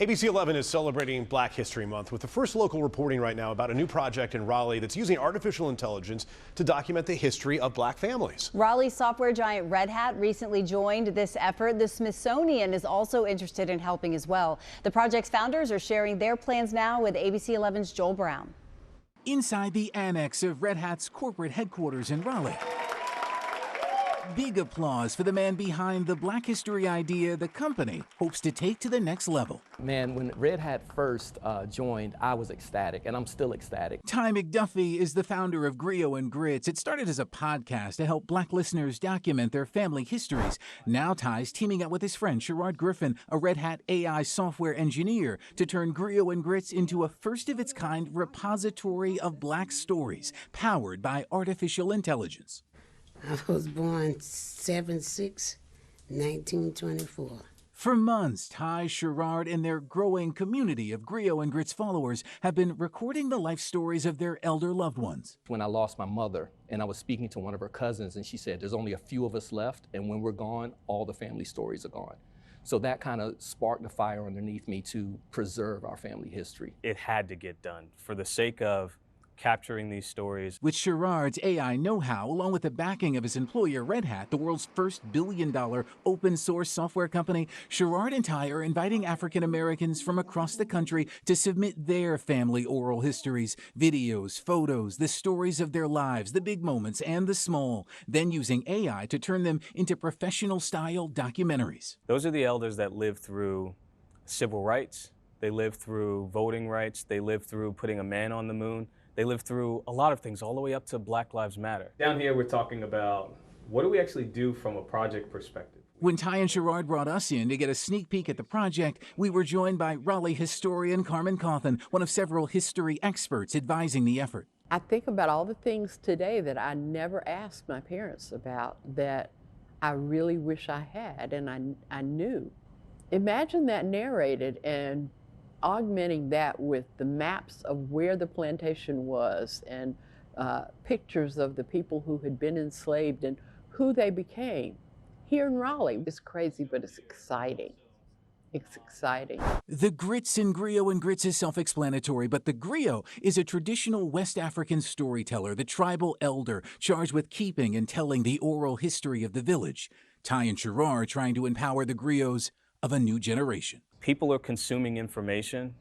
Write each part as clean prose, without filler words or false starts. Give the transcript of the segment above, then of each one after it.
ABC 11 is celebrating Black History Month with the first local reporting right now about a new project in Raleigh that's using artificial intelligence to document the history of Black families. Raleigh software giant Red Hat recently joined this effort. The Smithsonian is also interested in helping as well. The project's founders are sharing their plans now with ABC 11's Joel Brown. Inside the annex of Red Hat's corporate headquarters in Raleigh. Big applause for the man behind the Black history idea the company hopes to take to the next level. Man, when Red Hat first joined, I was ecstatic, and I'm still ecstatic. Ty McDuffie is the founder of Griot Grits. It started as a podcast to help Black listeners document their family histories. Now Ty's teaming up with his friend Sherrod Griffin, a Red Hat AI software engineer, to turn Griot Grits into a first-of-its-kind repository of Black stories powered by artificial intelligence. I was born 7/6/1924. For months, Ty, Sherrod, and their growing community of Griot Grits followers have been recording the life stories of their elder loved ones. When I lost my mother, and I was speaking to one of her cousins, and she said, there's only a few of us left, and when we're gone, all the family stories are gone. So that kind of sparked the fire underneath me to preserve our family history. It had to get done for the sake of capturing these stories. With Sherrod's AI know-how, along with the backing of his employer Red Hat, the world's first billion-dollar open-source software company, Sherrod and Ty are inviting African Americans from across the country to submit their family oral histories, videos, photos, the stories of their lives, the big moments and the small, then using AI to turn them into professional-style documentaries. Those are the elders that lived through civil rights, they lived through voting rights, they lived through putting a man on the moon. They lived through a lot of things, all the way up to Black Lives Matter. Down here, we're talking about what do we actually do from a project perspective. When Ty and Sherrod brought us in to get a sneak peek at the project, we were joined by Raleigh historian Carmen Cawthon, one of several history experts advising the effort. I think about all the things today that I never asked my parents about that I really wish I had and I knew. Imagine that narrated and augmenting that with the maps of where the plantation was and pictures of the people who had been enslaved and who they became. Here in Raleigh, it's crazy, but it's exciting. It's exciting. The grits in Griot Grits is self-explanatory, but the griot is a traditional West African storyteller, the tribal elder charged with keeping and telling the oral history of the village. Ty and Sherrod are trying to empower the griots of a new generation. People are consuming information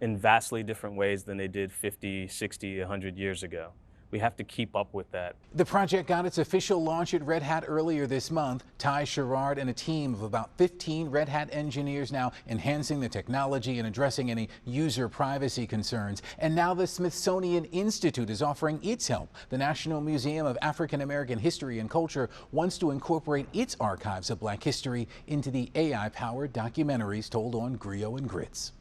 in vastly different ways than they did 50, 60, 100 years ago. We have to keep up with that. The project got its official launch at Red Hat earlier this month. Ty, Sherrod, and a team of about 15 Red Hat engineers now enhancing the technology and addressing any user privacy concerns. And now the Smithsonian Institute is offering its help. The National Museum of African American History and Culture wants to incorporate its archives of Black history into the AI-powered documentaries told on Griot Grits.